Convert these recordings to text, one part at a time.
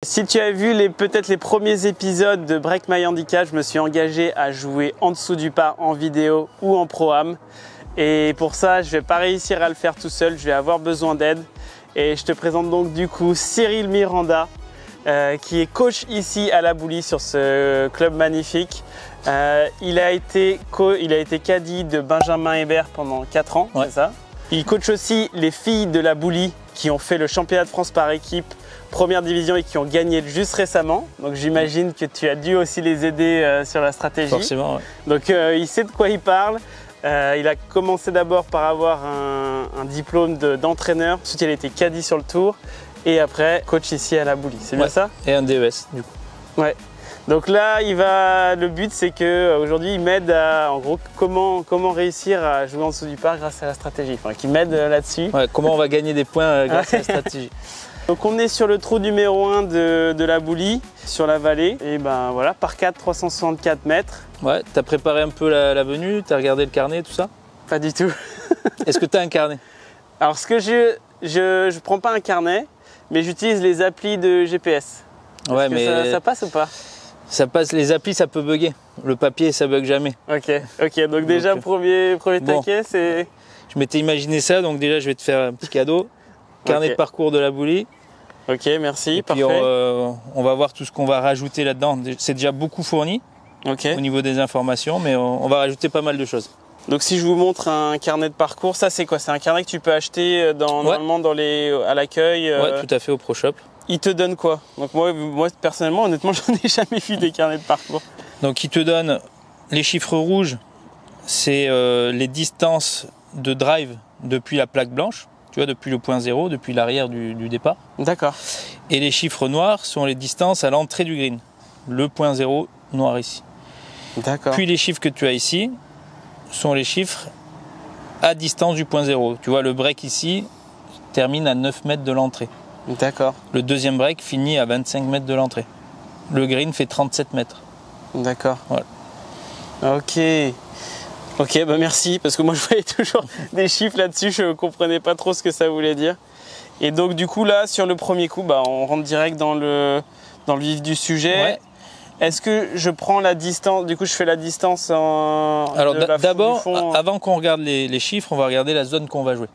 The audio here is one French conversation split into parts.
Si tu as vu peut-être les premiers épisodes de Break My Handicap, je me suis engagé à jouer en dessous du pas en vidéo ou en pro-am. Et pour ça, je ne vais pas réussir à le faire tout seul, je vais avoir besoin d'aide. Et je te présente donc du coup Cyril Miranda, qui est coach ici à La Boulie sur ce club magnifique. Il a été caddie de Benjamin Hébert pendant 4 ans, ouais. C'est ça. Il coach aussi les filles de La Boulie qui ont fait le championnat de France par équipe première division et qui ont gagné juste récemment. Donc j'imagine que tu as dû aussi les aider sur la stratégie. Forcément, ouais. Donc il sait de quoi il parle. Il a commencé d'abord par avoir un diplôme d'entraîneur. Ensuite il a été caddie sur le tour et après coach ici à La Boulie. C'est bien ça? Et un DES du coup. Ouais. Donc là, le but c'est qu'aujourd'hui il m'aide à, en gros, comment réussir à jouer en dessous du pas grâce à la stratégie. Enfin, qu'il m'aide là-dessus. Ouais, comment on va gagner des points grâce à la stratégie. Donc on est sur le trou numéro 1 de La Boulie, sur la vallée. Et ben voilà, par 4, 364 mètres. Ouais, t'as préparé un peu la venue, t'as regardé le carnet, tout ça? Pas du tout. Est-ce que t'as un carnet? Alors je prends pas un carnet, mais j'utilise les applis de GPS. Ouais, mais ça passe ou pas? Ça passe, les applis ça peut bugger. Le papier ça bug jamais. Ok, donc déjà premier taquet c'est... Je m'étais imaginé ça, donc déjà je vais te faire un petit cadeau. Carnet de parcours de La Boulie. Ok, merci, et puis parfait. On va voir tout ce qu'on va rajouter là-dedans. C'est déjà beaucoup fourni au niveau des informations, mais on va rajouter pas mal de choses. Donc si je vous montre un carnet de parcours, ça c'est quoi? C'est un carnet que tu peux acheter normalement à l'accueil Ouais, tout à fait, au Pro Shop. Il te donne quoi? Donc moi personnellement, honnêtement, j'en ai jamais vu des carnets de parcours. Donc il te donne les chiffres rouges, c'est les distances de drive depuis la plaque blanche, tu vois, depuis le point 0, depuis l'arrière du départ. D'accord. Et les chiffres noirs sont les distances à l'entrée du green, le point 0 noir ici. D'accord. Puis les chiffres que tu as ici sont les chiffres à distance du point 0. Tu vois, le break ici termine à 9 mètres de l'entrée. D'accord. Le deuxième break finit à 25 mètres de l'entrée. Le green fait 37 mètres. D'accord. Voilà. Ok, bah merci, parce que moi je voyais toujours des chiffres là-dessus, je ne comprenais pas trop ce que ça voulait dire. Et donc du coup là, sur le premier coup, bah, on rentre direct dans le vif du sujet. Ouais. Est-ce que je prends la distance, du coup je fais la distance en... Alors d'abord, avant qu'on regarde les chiffres, on va regarder la zone qu'on va jouer.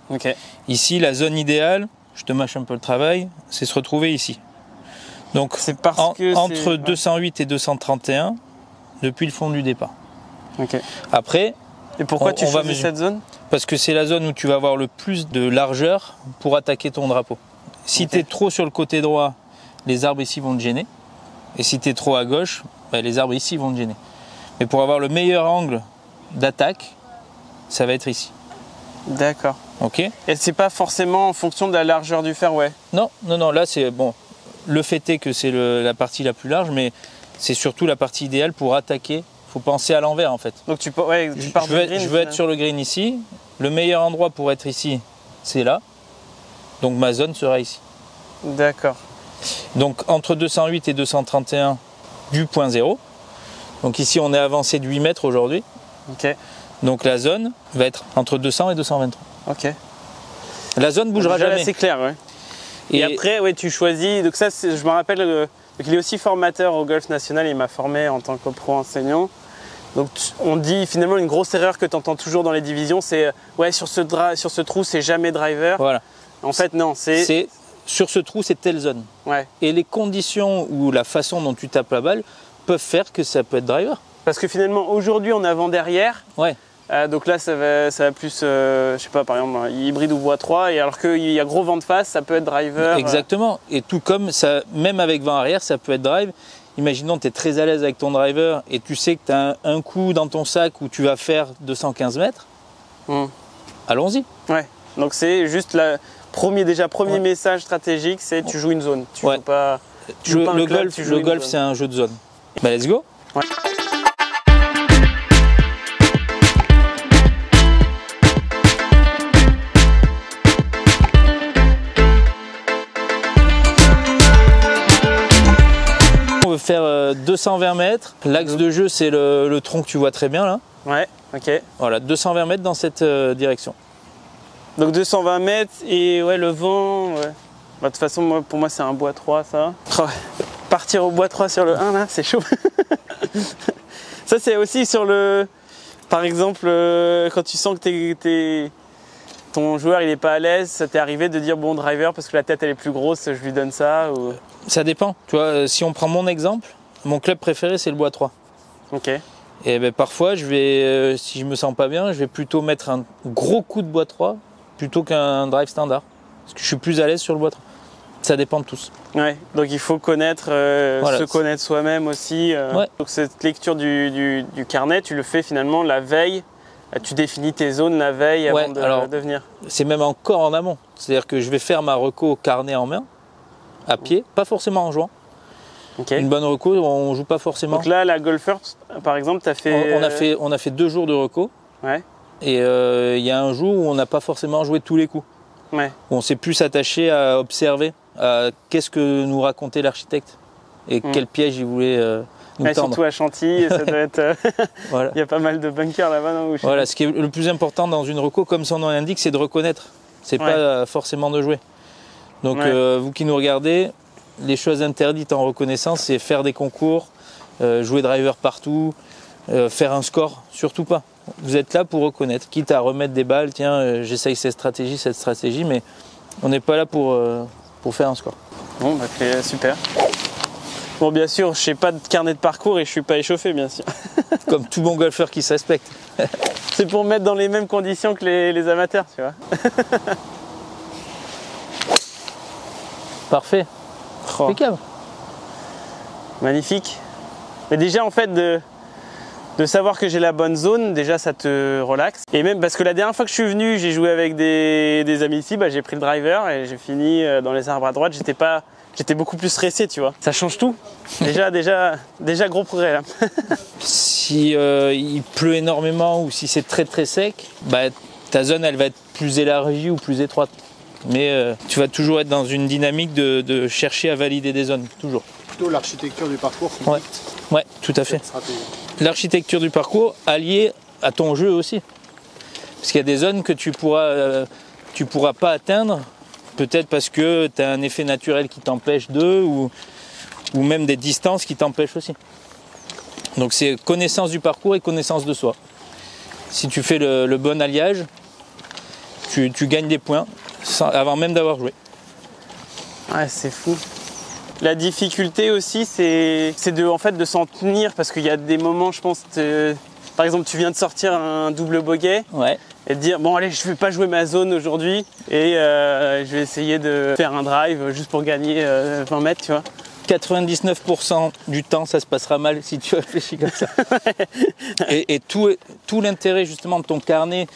Ok. Ici, la zone idéale, je te mâche un peu le travail, c'est se retrouver ici. Donc entre 208 et 231, depuis le fond du départ. Okay. Après, et pourquoi tu choisis cette zone? Parce que c'est la zone où tu vas avoir le plus de largeur pour attaquer ton drapeau. Si tu es trop sur le côté droit, les arbres ici vont te gêner. Et si tu es trop à gauche, bah, les arbres ici vont te gêner. Mais pour avoir le meilleur angle d'attaque, ça va être ici. D'accord. Ok. Et c'est pas forcément en fonction de la largeur du fairway? Non, là c'est bon. Le fait est que c'est la partie la plus large, mais c'est surtout la partie idéale pour attaquer. Il faut penser à l'envers en fait. Donc tu pars je veux être sur le green ici. Le meilleur endroit pour être ici, c'est là. Donc ma zone sera ici. D'accord. Donc entre 208 et 231 du point 0. Donc ici on est avancé de 8 mètres aujourd'hui. Ok. Donc la zone va être entre 200 et 223. Ok. La zone bougera jamais. C'est clair, ouais. Et après, ouais, tu choisis. Donc ça, je me rappelle. Donc il est aussi formateur au Golf National. Il m'a formé en tant que pro enseignant. Donc on dit finalement une grosse erreur que tu entends toujours dans les divisions, c'est ouais sur ce trou c'est jamais driver. Voilà. En fait non, c'est sur ce trou c'est telle zone. Ouais. Et les conditions ou la façon dont tu tapes la balle peuvent faire que ça peut être driver. Parce que finalement aujourd'hui on est avant-derrière. Ouais. Donc là ça va plus, je sais pas, par exemple hybride ou bois 3, et alors qu'il y a gros vent de face, ça peut être driver. Exactement. Et tout comme ça, même avec vent arrière, ça peut être drive. Imaginons que tu es très à l'aise avec ton driver et tu sais que tu as un coup dans ton sac où tu vas faire 215 mètres. Allons-y. Ouais. Donc c'est juste premier message stratégique, c'est tu joues une zone. Tu joues pas. Le golf, c'est un jeu de zone. Bah, let's go. Ouais. On veut faire 220 mètres. L'axe de jeu, c'est le tronc que tu vois très bien là. Ouais, ok. Voilà, 220 mètres dans cette direction. Donc 220 mètres et ouais, le vent. Ouais. Bah, de toute façon, pour moi, c'est un bois 3, ça. Oh, partir au bois 3 sur le 1, là, c'est chaud. Ça, c'est aussi sur le... Par exemple, quand tu sens que ton joueur, il n'est pas à l'aise, ça t'est arrivé de dire, bon, driver, parce que la tête, elle est plus grosse, je lui donne ça ou... Ça dépend. Tu vois, si on prend mon exemple, mon club préféré, c'est le bois 3. Ok. Et ben, parfois, si je me sens pas bien, je vais plutôt mettre un gros coup de bois 3 plutôt qu'un drive standard. Parce que je suis plus à l'aise sur le bois 3. Ça dépend de tous. Ouais, donc il faut connaître, Voilà. se connaître soi-même aussi. Ouais. Donc cette lecture du carnet, tu le fais finalement la veille. Tu définis tes zones la veille avant de venir. C'est même encore en amont. C'est-à-dire que je vais faire ma reco carnet en main, à pied, pas forcément en jouant. Okay. Une bonne reco, on joue pas forcément. Donc là, la golfer, par exemple, tu as fait... On a fait 2 jours de reco. Ouais. Et il y a un jour où on n'a pas forcément joué tous les coups. Ouais. Où on s'est plus attaché à observer qu'est-ce que nous racontait l'architecte et quel piège il voulait nous tendre. Surtout à Chantilly, ça doit être... Voilà. Il y a pas mal de bunkers là-bas. Non, voilà, ce qui est le plus important dans une reco, comme son nom l'indique, c'est de reconnaître. C'est pas forcément de jouer. Donc vous qui nous regardez, les choses interdites en reconnaissance, c'est faire des concours, jouer driver partout, faire un score, surtout pas. Vous êtes là pour reconnaître, quitte à remettre des balles, tiens, j'essaye cette stratégie, mais on n'est pas là pour faire un score. Bon, bah, super. Bon, bien sûr, je n'ai pas de carnet de parcours et je suis pas échauffé, bien sûr. Comme tout bon golfeur qui se respecte. C'est pour me mettre dans les mêmes conditions que les amateurs, tu vois. Parfait. Oh. Impeccable. Magnifique. Mais déjà, en fait, de savoir que j'ai la bonne zone, déjà ça te relaxe. Et même parce que la dernière fois que je suis venu, j'ai joué avec des amis ici, j'ai pris le driver et j'ai fini dans les arbres à droite. J'étais beaucoup plus stressé, tu vois. Ça change tout. Déjà gros progrès là. Si il pleut énormément ou si c'est très très sec, ta zone elle va être plus élargie ou plus étroite. Mais tu vas toujours être dans une dynamique de chercher à valider des zones, toujours. Plutôt l'architecture du parcours qui dicte Ouais, tout à fait. L'architecture du parcours alliée à ton jeu aussi. Parce qu'il y a des zones que tu pourras pas atteindre, peut-être parce que tu as un effet naturel qui t'empêche ou même des distances qui t'empêchent aussi. Donc c'est connaissance du parcours et connaissance de soi. Si tu fais le bon alliage, tu gagnes des points avant même d'avoir joué. Ouais, c'est fou. La difficulté aussi, c'est de s'en tenir parce qu'il y a des moments, je pense, par exemple, tu viens de sortir un double bogey et te dire bon allez, je vais pas jouer ma zone aujourd'hui et je vais essayer de faire un drive juste pour gagner 20 mètres, tu vois. 99% du temps, ça se passera mal si tu réfléchis comme ça. et tout l'intérêt justement de ton carnet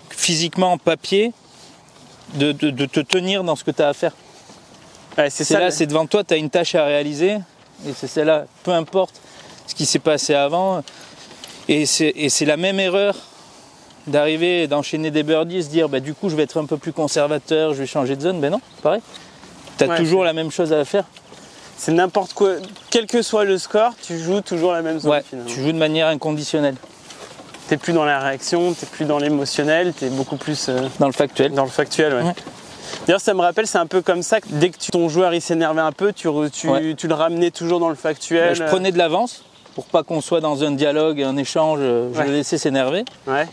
physiquement en papier, de te tenir dans ce que tu as à faire. Ouais, c'est devant toi, tu as une tâche à réaliser et c'est celle-là, peu importe ce qui s'est passé avant. Et c'est la même erreur d'arriver et d'enchaîner des birdies et se dire du coup je vais être un peu plus conservateur, je vais changer de zone. Ben non, pareil. Tu as toujours la même chose à faire. C'est n'importe quoi, quel que soit le score, tu joues toujours la même zone. Ouais, finalement. tu joues de manière inconditionnelle. T'es plus dans la réaction, t'es plus dans l'émotionnel, t'es beaucoup plus dans le factuel. Dans le factuel, ouais. D'ailleurs, ça me rappelle, c'est un peu comme ça que dès que ton joueur il s'énervait un peu, tu le ramenais toujours dans le factuel. Je prenais de l'avance pour pas qu'on soit dans un dialogue, un échange, je le laissais s'énerver. Ouais.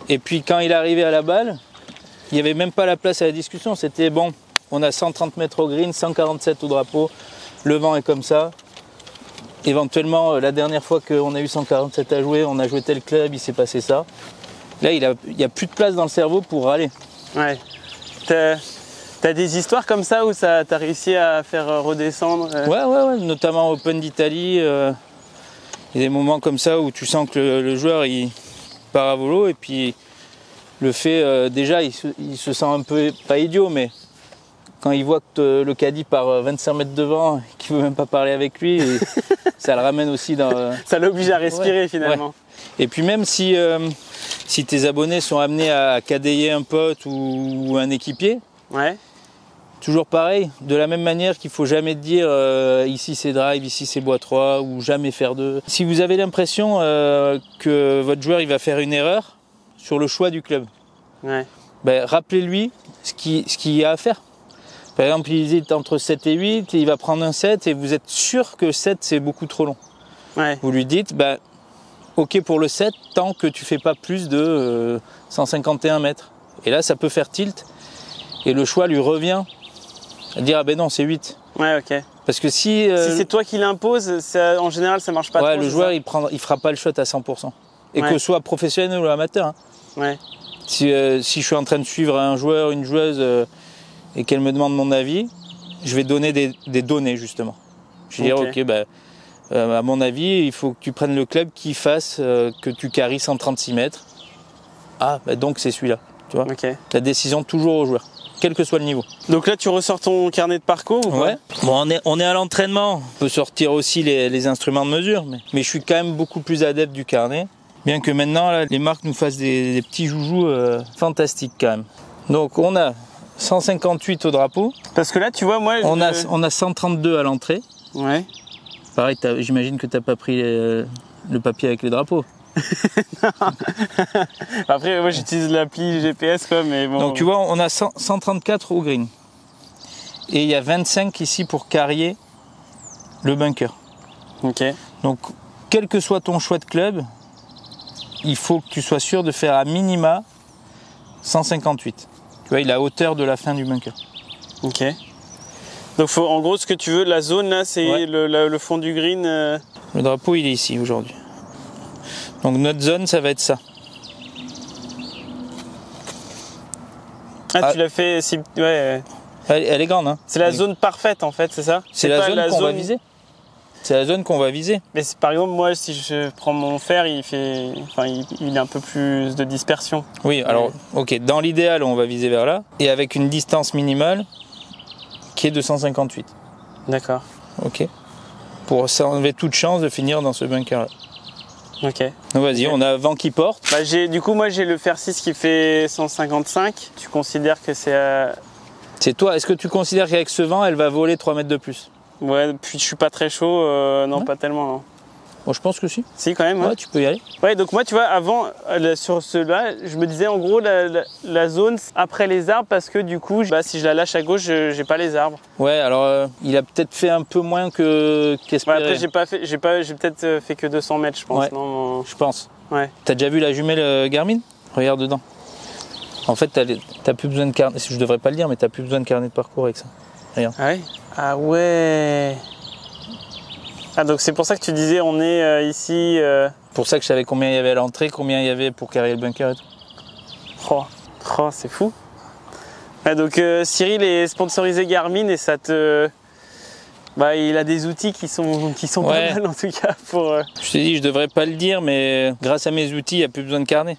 Et puis quand il arrivait à la balle, il n'y avait même pas la place à la discussion. C'était bon, on a 130 mètres au green, 147 au drapeau, le vent est comme ça. Éventuellement, la dernière fois qu'on a eu 147 à jouer, on a joué tel club, il s'est passé ça. Là, il n'y a plus de place dans le cerveau pour râler. Ouais. T'as des histoires comme ça où t'as réussi à faire redescendre Ouais, notamment Open d'Italie. Il y a des moments comme ça où tu sens que le joueur il part à volo et puis le fait, déjà il se sent un peu, pas idiot, mais quand il voit que le caddie part 25 mètres devant et qu'il ne veut même pas parler avec lui, ça le ramène aussi dans... Ça l'oblige à respirer finalement. Ouais. Et puis même si tes abonnés sont amenés à cadayer un pote ou un équipier, toujours pareil, de la même manière qu'il ne faut jamais te dire ici c'est drive, ici c'est bois 3 ou jamais faire 2. Si vous avez l'impression que votre joueur il va faire une erreur sur le choix du club, rappelez-lui ce qu'il y a à faire. Par exemple, il hésite entre 7 et 8, et il va prendre un 7 et vous êtes sûr que 7 c'est beaucoup trop long. Ouais. Vous lui dites, bah, ok pour le 7 tant que tu fais pas plus de 151 mètres. Et là, ça peut faire tilt et le choix lui revient à dire, ah ben non, c'est 8. Ouais, ok. Parce que si c'est toi qui l'imposes, en général, ça marche pas trop. le joueur, il fera pas le shot à 100%. Et que ce soit professionnel ou amateur. Hein. Ouais. Si je suis en train de suivre un joueur, une joueuse, et qu'elle me demande mon avis, je vais donner des données, justement. Je vais dire, ok, bah, à mon avis, il faut que tu prennes le club qui fasse que tu carries 136 mètres. Ah, bah donc c'est celui-là. Tu vois. La décision toujours au joueur, quel que soit le niveau. Donc là, tu ressors ton carnet de parcours ou ouais. Bon, on est à l'entraînement. On peut sortir aussi les instruments de mesure, mais je suis quand même beaucoup plus adepte du carnet. Bien que maintenant, là, les marques nous fassent des petits joujoux fantastiques quand même. Donc on a 158 au drapeau. Parce que là, tu vois, moi... On a 132 à l'entrée. Ouais. Pareil, j'imagine que tu n'as pas pris le papier avec les drapeaux. Après, moi, j'utilise l'appli GPS, quoi, mais bon... Donc tu vois, on a 134 au green. Et il y a 25 ici pour carrier le bunker. Ok. Donc, quel que soit ton choix de club, il faut que tu sois sûr de faire à minima 158. Tu vois, il est à hauteur de la fin du bunker. Ok. Donc en gros, ce que tu veux, la zone là, c'est le fond du green. Le drapeau, il est ici aujourd'hui. Donc notre zone, ça va être ça. Ah, tu l'as fait... Ouais. Elle est grande. Hein. C'est la zone parfaite en fait, c'est ça? C'est la zone qu'on va viser. C'est la zone qu'on va viser. Mais par exemple, moi, si je prends mon fer, il a un peu plus de dispersion. Oui, alors, ok, dans l'idéal, on va viser vers là, et avec une distance minimale qui est de 158. D'accord. Ok. Pour s'enlever toute chance de finir dans ce bunker-là. Ok. Donc vas-y, on a vent qui porte. Bah, du coup, moi, j'ai le fer 6 qui fait 155. Tu considères que c'est... C'est toi. Est-ce que tu considères qu'avec ce vent, elle va voler 3 mètres de plus? Ouais, puis je suis pas très chaud, non, pas tellement, non. Bon, je pense que si. Si, quand même. Ouais, tu peux y aller. Ouais, donc moi, tu vois, avant, sur ceux-là, je me disais en gros la zone après les arbres, parce que du coup, si je la lâche à gauche, j'ai pas les arbres. Ouais, alors il a peut-être fait un peu moins qu'espéré. Ouais, après, j'ai peut-être fait que 200 mètres, je pense. Ouais, non, je pense. Ouais. T'as déjà vu la jumelle Garmin? Regarde dedans. En fait, t'as plus besoin de carnet. Je devrais pas le dire, mais t'as plus besoin de carnet de parcours avec ça. Regarde. Ah ouais? Ah ouais. Ah, donc c'est pour ça que tu disais on est ici. Pour ça que je savais combien il y avait à l'entrée, combien il y avait pour carrer le bunker et tout. Oh, c'est fou. Ah, donc Cyril est sponsorisé Garmin et ça te... il a des outils qui sont pas mal en tout cas pour... Je t'ai dit, je devrais pas le dire, mais grâce à mes outils, il n'y a plus besoin de carnet.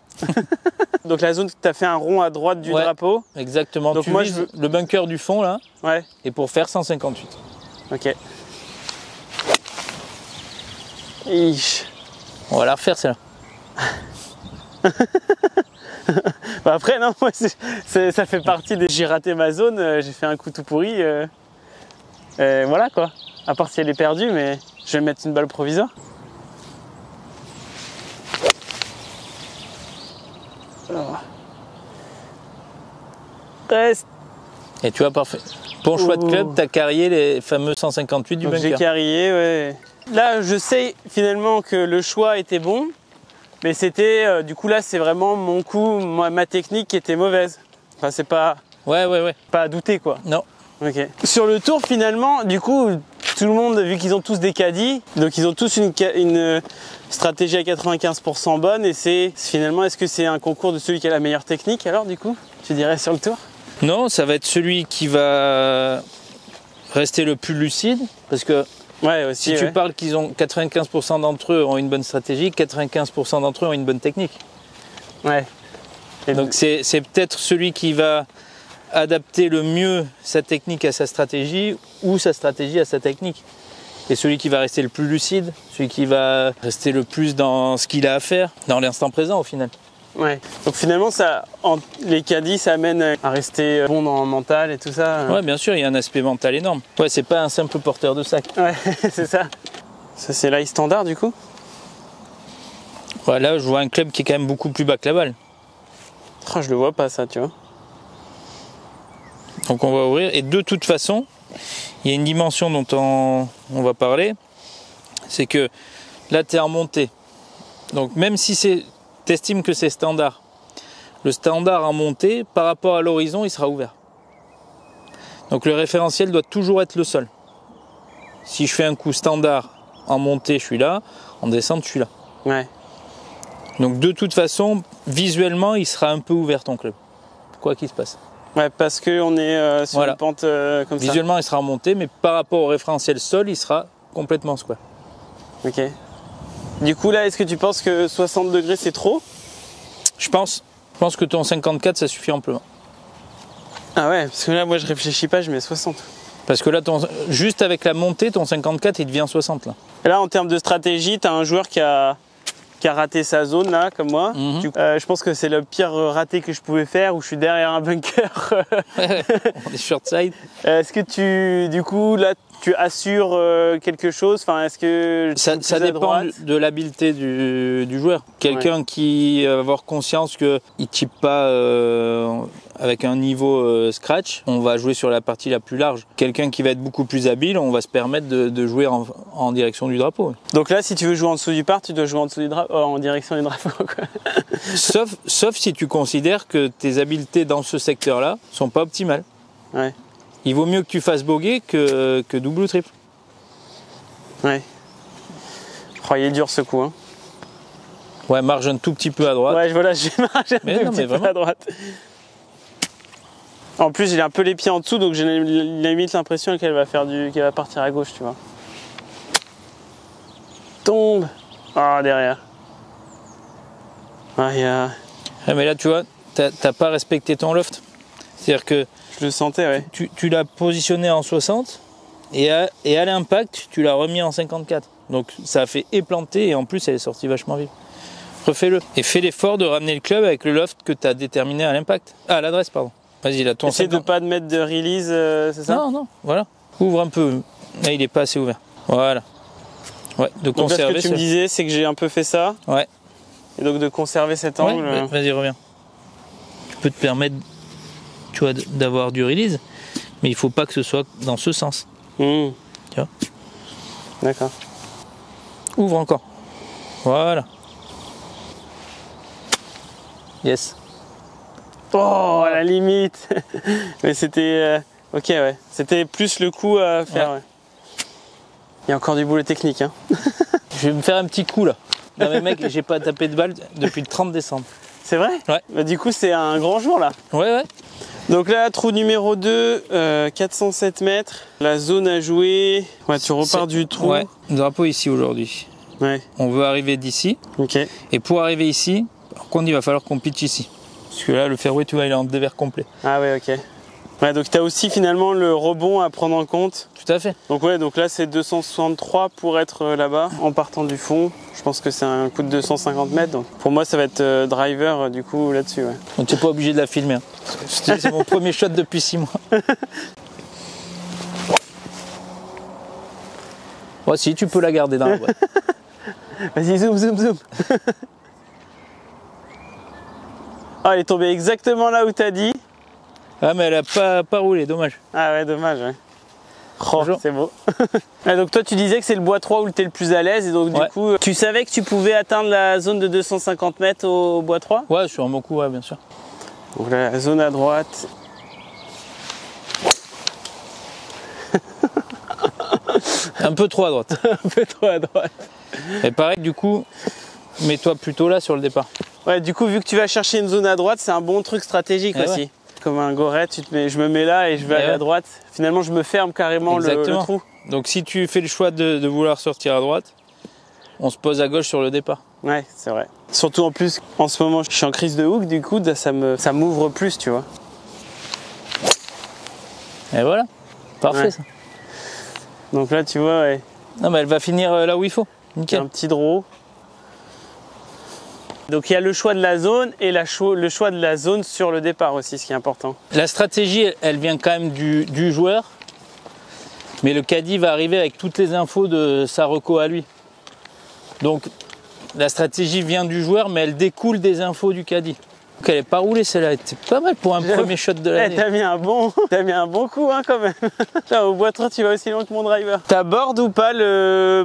Donc la zone, tu as fait un rond à droite du drapeau. Exactement. Donc tu vises le bunker du fond là. Ouais. Et pour faire 158. Ok. Ish. On va la refaire celle-là. Après non, moi ça fait partie des... J'ai raté ma zone, j'ai fait un coup tout pourri. Voilà quoi. À part si elle est perdue, mais je vais mettre une balle provisoire. Alors. Reste. Et tu vois, parfait. Pour choix de club, tu as carrié les fameux 158 du bunker. J'ai carrié, ouais. Là, je sais finalement que le choix était bon, mais c'était, du coup là, c'est vraiment mon coup, ma technique qui était mauvaise. Enfin, c'est pas... Ouais. Pas à douter, quoi. Non. Ok. Sur le tour, finalement, du coup, tout le monde, vu qu'ils ont tous des caddies, donc ils ont tous une stratégie à 95% bonne, et c'est finalement, est-ce que c'est un concours de celui qui a la meilleure technique, alors, du coup, tu dirais, sur le tour? Non, ça va être celui qui va rester le plus lucide, parce que aussi, si tu parles qu'ils ont 95% d'entre eux ont une bonne stratégie, 95% d'entre eux ont une bonne technique. Ouais. Et donc c'est peut-être celui qui va adapter le mieux sa technique à sa stratégie ou sa stratégie à sa technique. Et celui qui va rester le plus lucide, celui qui va rester le plus dans ce qu'il a à faire, dans l'instant présent au final. Ouais. Donc finalement, les caddies, ça amène à rester bon dans le mental et tout ça. Ouais, bien sûr, il y a un aspect mental énorme. Ouais, c'est pas un simple porteur de sac. Ouais, c'est ça. Ça, c'est l'ail standard du coup? Ouais, là, je vois un club qui est quand même beaucoup plus bas que la balle. Oh, je le vois pas ça, tu vois. Donc on va ouvrir et de toute façon, il y a une dimension dont on va parler, c'est que là tu es en montée. Donc même si tu estimes que c'est standard, le standard en montée par rapport à l'horizon il sera ouvert. Donc le référentiel doit toujours être le sol. Si je fais un coup standard en montée je suis là, en descente je suis là. Ouais. Donc de toute façon, visuellement il sera un peu ouvert ton club, quoi qu'il se passe. Ouais, parce qu'on est sur Voilà. une pente comme Visuellement, il sera remonté, mais par rapport au référentiel sol, il sera complètement square. ça. Ok. Du coup, là, est-ce que tu penses que 60 degrés, c'est trop? Je pense que ton 54, ça suffit amplement. Ah ouais, parce que là, moi, je réfléchis pas, je mets 60. Parce que là, juste avec la montée, ton 54, il devient 60 là. Et là, en termes de stratégie, tu as un joueur qui a raté sa zone, là, comme moi. Mhm. Je pense que c'est le pire raté que je pouvais faire, où je suis derrière un bunker. On est short side. Est-ce que du coup, là, tu assures quelque chose? Enfin, est-ce que Ça dépend de l'habileté du joueur. Quelqu'un qui va avoir conscience qu'il ne type pas avec un niveau scratch, on va jouer sur la partie la plus large. Quelqu'un qui va être beaucoup plus habile, on va se permettre de jouer en direction du drapeau. Donc là, si tu veux jouer en dessous du par, tu dois jouer en direction du drapeau, quoi. Sauf si tu considères que tes habiletés dans ce secteur-là sont pas optimales. Ouais. Il vaut mieux que tu fasses bogey que double ou triple. Ouais. Oh, il est dur ce coup, hein. Ouais, marge un tout petit peu à droite. Ouais, voilà, j'ai marqué un Mais non, petit mais peu à droite. En plus, j'ai un peu les pieds en dessous, donc j'ai limite l'impression qu'elle va partir à gauche, tu vois. Tombe. Ah, derrière. Ah, Ah, mais là, tu vois, t'as pas respecté ton loft. C'est-à-dire que je le sentais, ouais. tu l'as positionné en 60 et à l'impact, tu l'as remis en 54. Donc ça a fait éplanter et en plus, elle est sortie vachement vive. Refais-le. Et fais l'effort de ramener le club avec le loft que tu as déterminé à l'impact. Ah, à l'adresse, pardon. Vas-y, là, ton Essaye 50. de pas mettre de release, c'est ça? Non, voilà. Ouvre un peu. Là, il est pas assez ouvert. Voilà. Ouais, de Donc là, ce conserver. que tu me disais, c'est que j'ai un peu fait ça. Ouais. Et donc de conserver cet angle. Ouais, vas-y, reviens. Tu peux te permettre, tu vois, d'avoir du release, mais il faut pas que ce soit dans ce sens. Tu vois. D'accord. Ouvre encore. Voilà. Yes. Oh, à la limite. Mais c'était... ok, ouais. C'était plus le coup à faire, ouais. Il y a encore du boulot technique, hein. Je vais me faire un petit coup, là. Non mais mec, j'ai pas tapé de balle depuis le 30 décembre. C'est vrai? Ouais. Bah, du coup, c'est un grand jour, là. Ouais. Donc là, trou numéro 2, 407 mètres. La zone à jouer. Ouais, tu repars du trou. Ouais, drapeau ici aujourd'hui. Ouais. On veut arriver d'ici. Ok. Et pour arriver ici, par contre, il va falloir qu'on pitch ici. Parce que là, le fairway, tu vois, il est en dévers complet. Ah ouais, ok. Ouais, donc tu as aussi finalement le rebond à prendre en compte. Tout à fait. Donc ouais, donc là c'est 263 pour être là-bas en partant du fond. Je pense que c'est un coup de 250 mètres. Donc pour moi ça va être driver du coup là-dessus. Ouais. Donc tu n'es pas obligé de la filmer. Hein. C'est mon premier shot depuis 6 mois. Ouais, si tu peux la garder dans la boîte. Vas-y, zoom. Ah, elle est tombée exactement là où t'as dit. Ah mais elle a pas roulé, dommage. Ah ouais, dommage, ouais. Oh, c'est beau. Ah, donc toi tu disais que c'est le bois 3 où tu es le plus à l'aise et donc du coup tu savais que tu pouvais atteindre la zone de 250 mètres au bois 3? Ouais, sur un bon coup, ouais, bien sûr. Donc la zone à droite. Un peu trop à droite. Un peu trop à droite. Et pareil, du coup, mets-toi plutôt là sur le départ. Ouais, du coup vu que tu vas chercher une zone à droite, c'est un bon truc stratégique aussi. Ouais. Comme un goret, je me mets là et je vais aller à droite. Finalement, je me ferme carrément le trou. Donc, si tu fais le choix de vouloir sortir à droite, on se pose à gauche sur le départ. Ouais, c'est vrai. Surtout en plus, en ce moment, je suis en crise de hook, du coup, ça m'ouvre plus, tu vois. Et voilà, parfait ça. Donc là, tu vois, ouais. Non, mais elle va finir là où il faut. Nickel. Un petit draw. Donc il y a le choix de la zone et le choix de la zone sur le départ aussi, ce qui est important. La stratégie, elle vient quand même du joueur, mais le caddie va arriver avec toutes les infos de sa reco à lui. Donc la stratégie vient du joueur, mais elle découle des infos du caddie. Elle est pas roulée celle-là, c'était pas mal pour un premier shot de l'année. T'as mis un bon coup hein, quand même. Là, au Bois-Trois, tu vas aussi loin que mon driver. T'abordes ou pas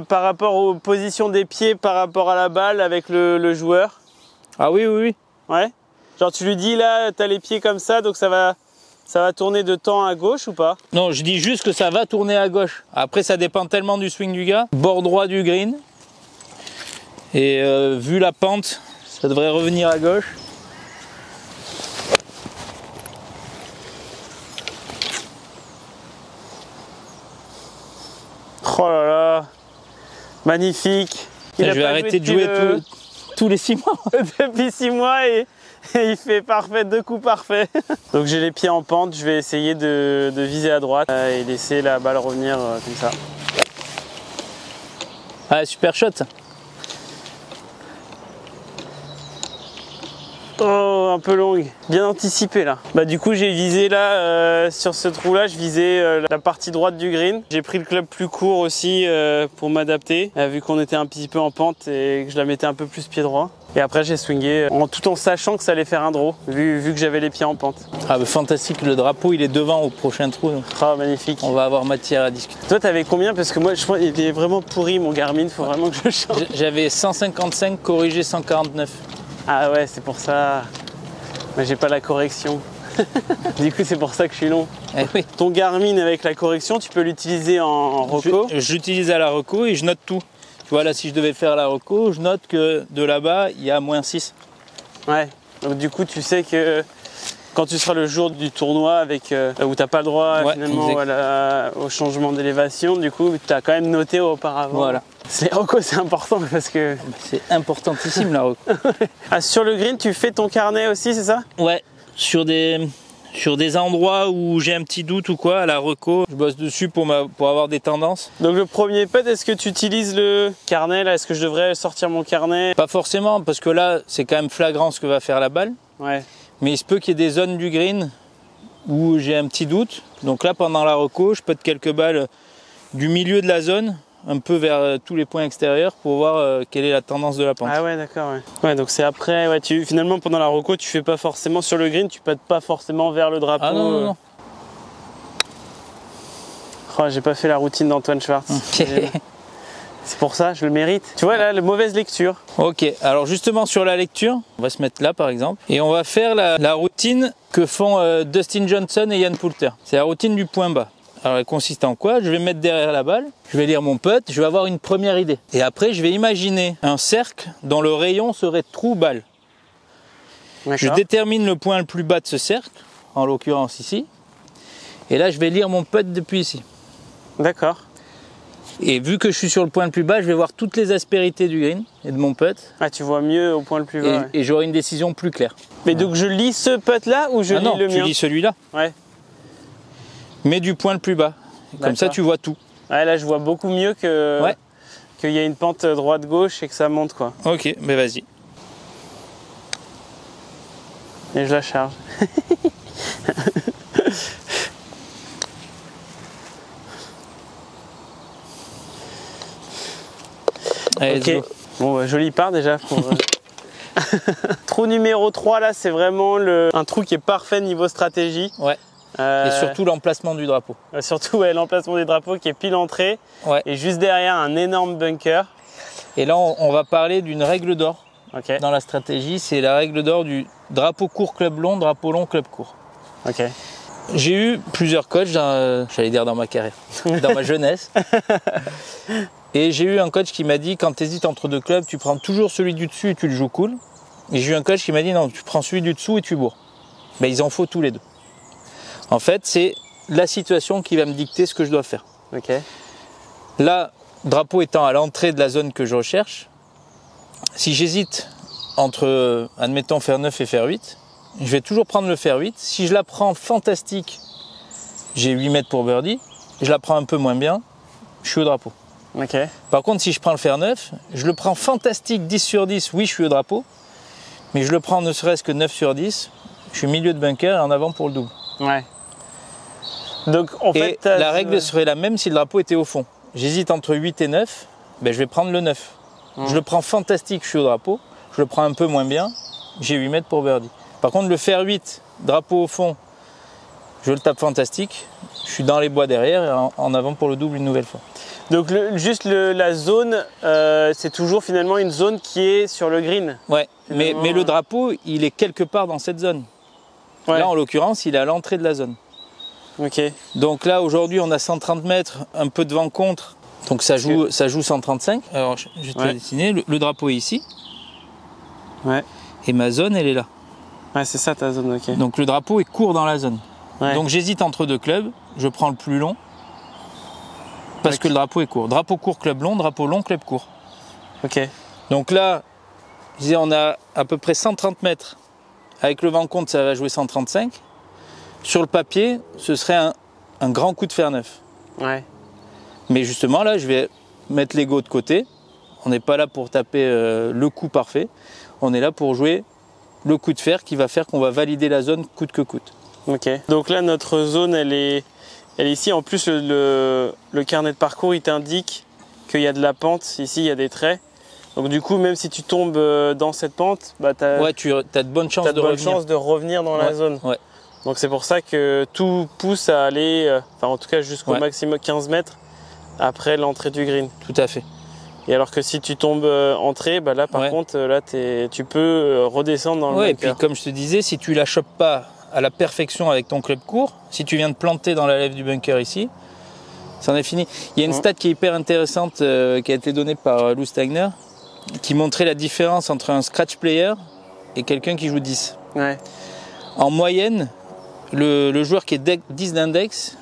par rapport aux positions des pieds, par rapport à la balle avec le joueur? Ah oui, oui, oui. Ouais. Genre tu lui dis là, t'as les pieds comme ça, donc ça va tourner de temps à gauche ou pas? Non, je dis juste que ça va tourner à gauche. Après, ça dépend tellement du swing du gars. Bord droit du green. Et vu la pente, ça devrait revenir à gauche. Oh là là, magnifique. Je vais arrêter de jouer tous les 6 mois. Depuis 6 mois et il fait parfait, 2 coups parfaits. Donc j'ai les pieds en pente, je vais essayer de viser à droite et laisser la balle revenir comme ça. Ah, super shot. Oh, un peu longue, bien anticipé là. Bah du coup j'ai visé là, sur ce trou là, je visais la partie droite du green. J'ai pris le club plus court aussi pour m'adapter, vu qu'on était un petit peu en pente et que je la mettais un peu plus pied droit. Et après j'ai swingé tout en sachant que ça allait faire un draw, vu que j'avais les pieds en pente. Ah bah fantastique, le drapeau il est devant au prochain trou. Donc. Oh magnifique. On va avoir matière à discuter. Toi t'avais combien? Parce que moi je pense qu'il est vraiment pourri mon Garmin, faut vraiment que je change. J'avais 155 corrigé 149. Ah ouais, c'est pour ça. Mais j'ai pas la correction. Du coup, c'est pour ça que je suis long. Eh oui. Ton Garmin avec la correction, tu peux l'utiliser en reco? J'utilise à la reco et je note tout. Tu vois, là, si je devais faire la reco, je note que de là-bas, il y a -6. Ouais. Donc du coup, tu sais que quand tu seras le jour du tournoi avec où t'as pas le droit finalement au changement d'élévation, du coup, tu as quand même noté auparavant. Voilà. Les recos, c'est important parce que... C'est importantissime la reco. Ah, sur le green, tu fais ton carnet aussi, c'est ça? Ouais, sur des endroits où j'ai un petit doute ou quoi, à la reco, je bosse dessus pour avoir des tendances. Donc le premier putt, est-ce que tu utilises le carnet là? Est-ce que je devrais sortir mon carnet? Pas forcément, parce que là, c'est quand même flagrant ce que va faire la balle. Ouais. Mais il se peut qu'il y ait des zones du green où j'ai un petit doute. Donc là, pendant la reco, je putte quelques balles du milieu de la zone, un peu vers tous les points extérieurs pour voir quelle est la tendance de la pente. Ah ouais, d'accord. Ouais. Ouais, donc c'est après, ouais, finalement pendant la reco, tu fais pas forcément sur le green, tu pètes pas forcément vers le drapeau. Ah non, non, non. Oh, j'ai pas fait la routine d'Antoine Schwartz. C'est pour ça, je le mérite. Tu vois là, la mauvaise lecture. Ok, alors justement sur la lecture, on va se mettre là par exemple, et on va faire la routine que font Dustin Johnson et Ian Poulter. C'est la routine du point bas. Alors elle consiste en quoi? Je vais me mettre derrière la balle, je vais lire mon putt, je vais avoir une première idée. Et après je vais imaginer un cercle dont le rayon serait trou-balle. Je détermine le point le plus bas de ce cercle, en l'occurrence ici. Et là je vais lire mon putt depuis ici. D'accord. Et vu que je suis sur le point le plus bas, je vais voir toutes les aspérités du green et de mon putt. Ah, tu vois mieux au point le plus bas. Ouais. Et j'aurai une décision plus claire. Mais donc je lis ce putt là ou je lis le mien? Tu lis celui-là. Ouais. Mais du point le plus bas. Comme ça, tu vois tout. Ouais, là, je vois beaucoup mieux que ouais. Qu'il y a une pente droite-gauche et que ça monte, quoi. Ok, mais vas-y. Et je la charge. Allez, ok. Bon, bah, joli part déjà. Pour, Trou numéro 3, là, c'est vraiment un trou qui est parfait niveau stratégie. Ouais. Et surtout l'emplacement du drapeau. Surtout ouais, l'emplacement du drapeau qui est pile entrée. Ouais. Et juste derrière un énorme bunker. Et là on va parler d'une règle d'or okay. Dans la stratégie. C'est la règle d'or du drapeau court club long, drapeau long club court. Okay. J'ai eu plusieurs coachs, j'allais dire dans ma carrière, dans ma jeunesse. Et j'ai eu un coach qui m'a dit quand tu hésites entre deux clubs, tu prends toujours celui du dessus et tu le joues cool. Et j'ai eu un coach qui m'a dit non, tu prends celui du dessous et tu bourres. Ben, il en faut tous les deux. En fait, c'est la situation qui va me dicter ce que je dois faire. Okay. Là, drapeau étant à l'entrée de la zone que je recherche, si j'hésite entre, admettons, fer 9 et fer 8, je vais toujours prendre le fer 8. Si je la prends fantastique, j'ai 8 mètres pour birdie. Je la prends un peu moins bien, je suis au drapeau. Okay. Par contre, si je prends le fer 9, je le prends fantastique 10 sur 10, oui, je suis au drapeau. Mais je le prends ne serait-ce que 9 sur 10, je suis milieu de bunker et en avant pour le double. Ouais. Donc, en fait, la règle serait la même si le drapeau était au fond. J'hésite entre 8 et 9, ben je vais prendre le 9. Je le prends fantastique, je suis au drapeau. Je le prends un peu moins bien, j'ai 8 mètres pour birdie. Par contre, le fer 8, drapeau au fond, je le tape fantastique. Je suis dans les bois derrière et en avant pour le double une nouvelle fois. Donc la zone, c'est toujours finalement une zone qui est sur le green. Ouais, mais le drapeau, il est quelque part dans cette zone. Ouais. Là, en l'occurrence, il est à l'entrée de la zone. Ok. Donc là, aujourd'hui, on a 130 mètres, un peu de vent contre. Donc ça joue 135. Alors, je vais te Ouais. dessiner. Le drapeau est ici. Ouais. Et ma zone, elle est là. Ouais, c'est ça ta zone, ok. Donc le drapeau est court dans la zone. Ouais. Donc j'hésite entre deux clubs. Je prends le plus long. Parce que le drapeau est court. Drapeau court, club long. Drapeau long, club court. Ok. Donc là, je disais, on a à peu près 130 mètres. Avec le vent contre, ça va jouer 135. Sur le papier, ce serait un grand coup de fer neuf. Ouais. Mais justement, là, je vais mettre l'ego de côté. On n'est pas là pour taper le coup parfait. On est là pour jouer le coup de fer qui va faire qu'on va valider la zone coûte que coûte. Ok. Donc là, notre zone, elle est ici. En plus, le carnet de parcours, il t'indique qu'il y a de la pente. Ici, il y a des traits. Donc du coup, même si tu tombes dans cette pente, bah, tu as de bonnes chances de revenir dans la zone. Ouais. Donc c'est pour ça que tout pousse à aller, en tout cas jusqu'au maximum 15 mètres après l'entrée du green. Tout à fait. Et alors que si tu tombes entrée, bah là par contre, là tu peux redescendre dans le bunker. Et puis comme je te disais, si tu la chopes pas à la perfection avec ton club court, si tu viens de planter dans la lèvre du bunker ici, c'en est fini. Il y a une stat qui est hyper intéressante qui a été donnée par Lou Stagner, qui montrait la différence entre un scratch player et quelqu'un qui joue 10. Ouais. En moyenne, le joueur qui est 10 d'index,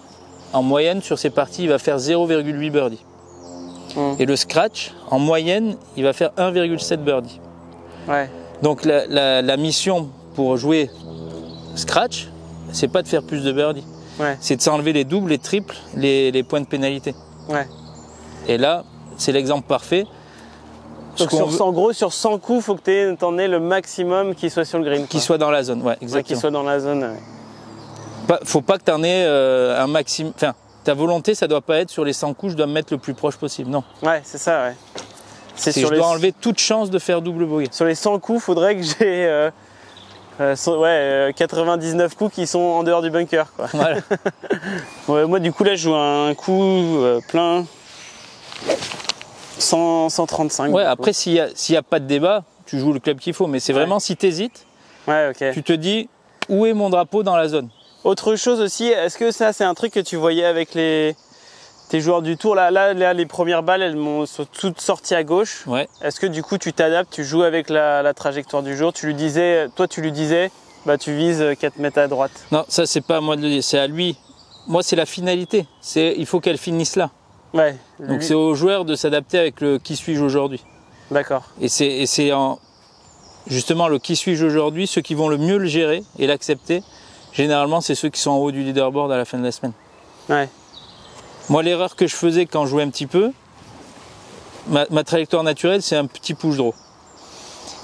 en moyenne sur ses parties, il va faire 0,8 birdie. Et le scratch, en moyenne, il va faire 1,7 birdie. Ouais. Donc la mission pour jouer scratch, c'est pas de faire plus de birdie. Ouais. C'est de s'enlever les doubles, les triples, les points de pénalité. Ouais. Et là, c'est l'exemple parfait. Donc en gros, sur 100 coups, il faut que tu en aies le maximum qui soit sur le green. Qui soit dans la zone, ouais, exactement. Ouais, qui soit dans la zone, ouais. Faut pas que tu en aies un maximum. Enfin, ta volonté, ça doit pas être sur les 100 coups, je dois me mettre le plus proche possible. Non. Ouais, c'est ça, ouais. Je dois enlever toute chance de faire double bogey. Sur les 100 coups, il faudrait que j'ai 99 coups qui sont en dehors du bunker, quoi. Voilà. Ouais, moi, du coup, là, je joue un coup plein 135. Ouais, après, s'il y a pas de débat, tu joues le club qu'il faut. Mais c'est vraiment si tu hésites, tu te dis où est mon drapeau dans la zone. Autre chose aussi, est-ce que ça, c'est un truc que tu voyais avec tes joueurs du tour? Là, les premières balles, elles sont toutes sorties à gauche. Ouais. Est-ce que du coup, tu t'adaptes, tu joues avec la trajectoire du jour? Tu lui disais, bah, tu vises 4 mètres à droite. Non, ça, c'est pas à moi de le dire, c'est à lui. Moi, c'est la finalité. Il faut qu'elle finisse là. Ouais. Donc, c'est au joueur de s'adapter avec le qui suis-je aujourd'hui. D'accord. Et c'est justement le qui suis-je aujourd'hui, ceux qui vont le mieux le gérer et l'accepter. Généralement, c'est ceux qui sont en haut du leaderboard à la fin de la semaine. Ouais. Moi, l'erreur que je faisais quand je jouais un petit peu, ma trajectoire naturelle, c'est un petit push draw.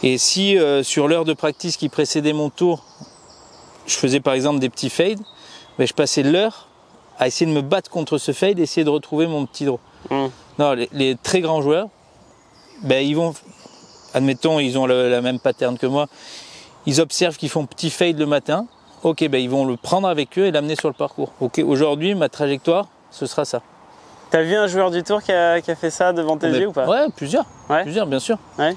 Et si sur l'heure de practice qui précédait mon tour, je faisais par exemple des petits fades, ben, je passais l'heure à essayer de me battre contre ce fade et essayer de retrouver mon petit draw. Non, les très grands joueurs, ben, ils vont, admettons, ils ont la même pattern que moi, ils observent qu'ils font petit fade le matin. Ok, ben ils vont le prendre avec eux et l'amener sur le parcours. Ok, aujourd'hui, ma trajectoire, ce sera ça. T'as vu un joueur du tour qui a fait ça devant tes yeux ou pas? Ouais, plusieurs. Ouais. Plusieurs, bien sûr. Ouais.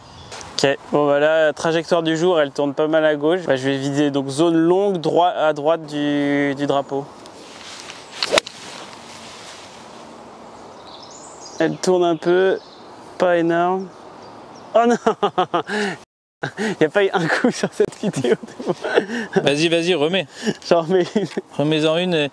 Ok, bon voilà, la trajectoire du jour, elle tourne pas mal à gauche. Bah, je vais viser donc zone longue à droite du drapeau. Elle tourne un peu, pas énorme. Oh non! Il n'y a pas eu un coup sur cette vidéo. Vas-y, remets. J'en remets une. Remets-en une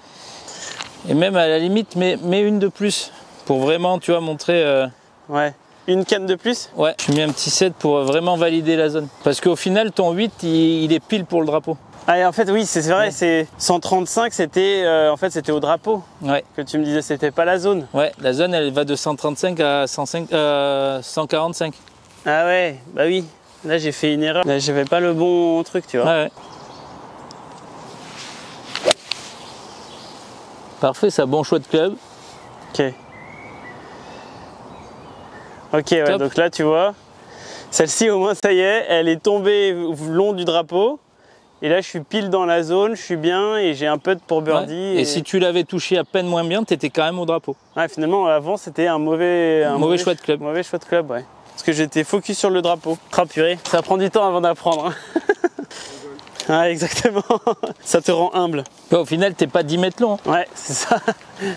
et même à la limite, mets une de plus pour vraiment, tu vois, montrer. Ouais. Une canne de plus? Ouais, je mets un petit 7 pour vraiment valider la zone. Parce qu'au final, ton 8, il est pile pour le drapeau. Ah, et en fait, oui, c'est vrai, c'est 135, c'était au drapeau. Ouais. Que tu me disais, c'était pas la zone. Ouais, la zone, elle va de 135 à 145. Ah ouais, bah oui. Là, j'ai fait une erreur. Là, j'avais pas le bon truc, tu vois. Ouais. Parfait, ça, bon choix de club. Ok. Ok, ouais, top. donc là, tu vois, celle-ci, au moins, ça y est, elle est tombée le long du drapeau. Et là, je suis pile dans la zone, je suis bien et j'ai un putt pour birdie. Ouais. Et si tu l'avais touché à peine moins bien, tu étais quand même au drapeau. Ouais, finalement, avant, c'était un mauvais choix de club. Mauvais choix de club, ouais. Parce que j'étais focus sur le drapeau. Oh purée, ça prend du temps avant d'apprendre. Ouais, exactement. Ça te rend humble. Bah, au final, t'es pas 10 mètres long. Ouais, c'est ça.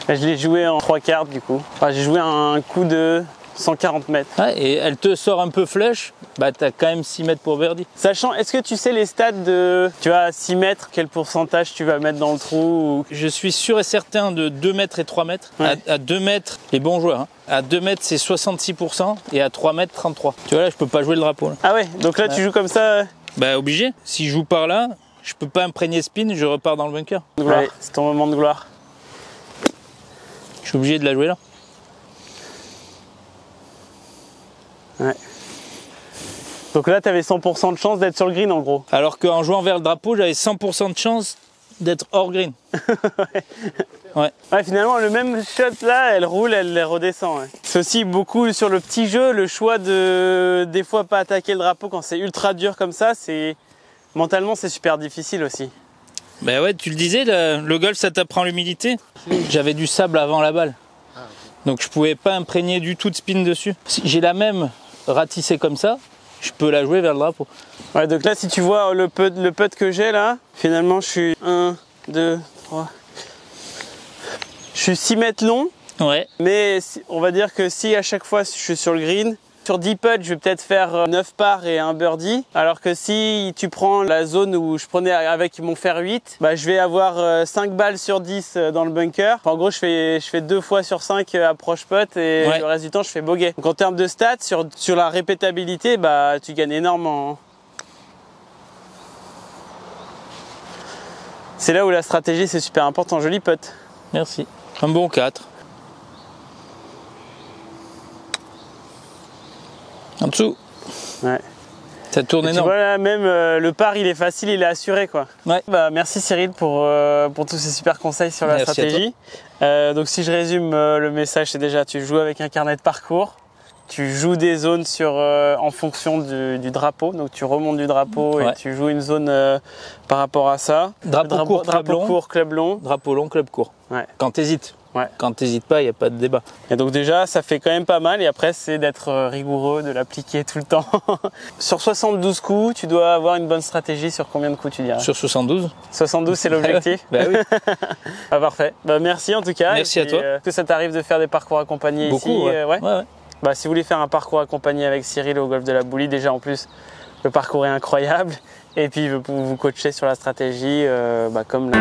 Je l'ai joué en 3/4 du coup. Enfin, j'ai joué un coup de 140 mètres. Ouais, et elle te sort un peu flush, bah t'as quand même 6 mètres pour birdie. Sachant, est-ce que tu sais les stats de, tu vois, à 6 mètres, quel pourcentage tu vas mettre dans le trou ou... Je suis sûr et certain de 2 mètres et 3 mètres. Ouais. À 2 mètres, les bons joueurs, hein. À 2 mètres, c'est 66% et à 3 mètres, 33%. Tu vois là, je peux pas jouer le drapeau. Là. Ah ouais, donc là tu joues comme ça. Bah obligé. Si je joue par là, je peux pas imprégner spin, je repars dans le bunker. Ouais, c'est ton moment de gloire. Je suis obligé de la jouer là. Ouais. Donc là, tu avais 100% de chance d'être sur le green en gros. Alors qu'en jouant vers le drapeau, j'avais 100% de chance d'être hors green. Ouais. Ouais, finalement, le même shot là, elle roule, elle les redescend. Ouais. C'est aussi beaucoup sur le petit jeu, le choix de des fois pas attaquer le drapeau quand c'est ultra dur comme ça, c'est mentalement c'est super difficile aussi. Bah ouais, tu le disais, le golf ça t'apprend l'humilité. J'avais du sable avant la balle. Donc je pouvais pas imprégner du tout de spin dessus. Si j'ai la même ratissée comme ça, je peux la jouer vers le drapeau. Ouais, donc là si tu vois le putt que j'ai là, finalement je suis 1, 2, 3. Je suis 6 mètres long. Ouais. Mais on va dire que si à chaque fois je suis sur le green, sur 10 putts, je vais peut-être faire 9 pars et un birdie. Alors que si tu prends la zone où je prenais avec mon fer 8, bah, je vais avoir 5 balles sur 10 dans le bunker. Enfin, en gros, je fais 2 fois sur 5 approche putt et le reste du temps, je fais bogey. Donc en termes de stats, sur la répétabilité, bah, tu gagnes énormément. C'est là où la stratégie, c'est super important. Joli putt. Merci. Un bon 4. En dessous. Ouais. Ça tourne énorme. Tu vois là, même le par il est facile, il est assuré quoi. Ouais. Bah, merci Cyril pour tous ces super conseils sur la Merci stratégie. Donc si je résume le message, c'est déjà tu joues avec un carnet de parcours, tu joues des zones en fonction du drapeau, donc tu remontes du drapeau et tu joues une zone par rapport à ça. Drapeau court, club long. Drapeau long, club court. Ouais. Quand t'hésites. Ouais. Quand t'hésites pas, il n'y a pas de débat. Et donc déjà, ça fait quand même pas mal. Et après, c'est d'être rigoureux, de l'appliquer tout le temps. Sur 72 coups, tu dois avoir une bonne stratégie. Sur combien de coups tu dirais? Sur 72. 72, c'est l'objectif. Bah oui. Ah, parfait. Bah, merci en tout cas. Merci à toi. Est-ce que ça t'arrive de faire des parcours accompagnés Beaucoup, ici? ouais. Ouais. Bah, si vous voulez faire un parcours accompagné avec Cyril au golf de la Boulie, déjà en plus, le parcours est incroyable. Et puis, vous coacher sur la stratégie, comme là.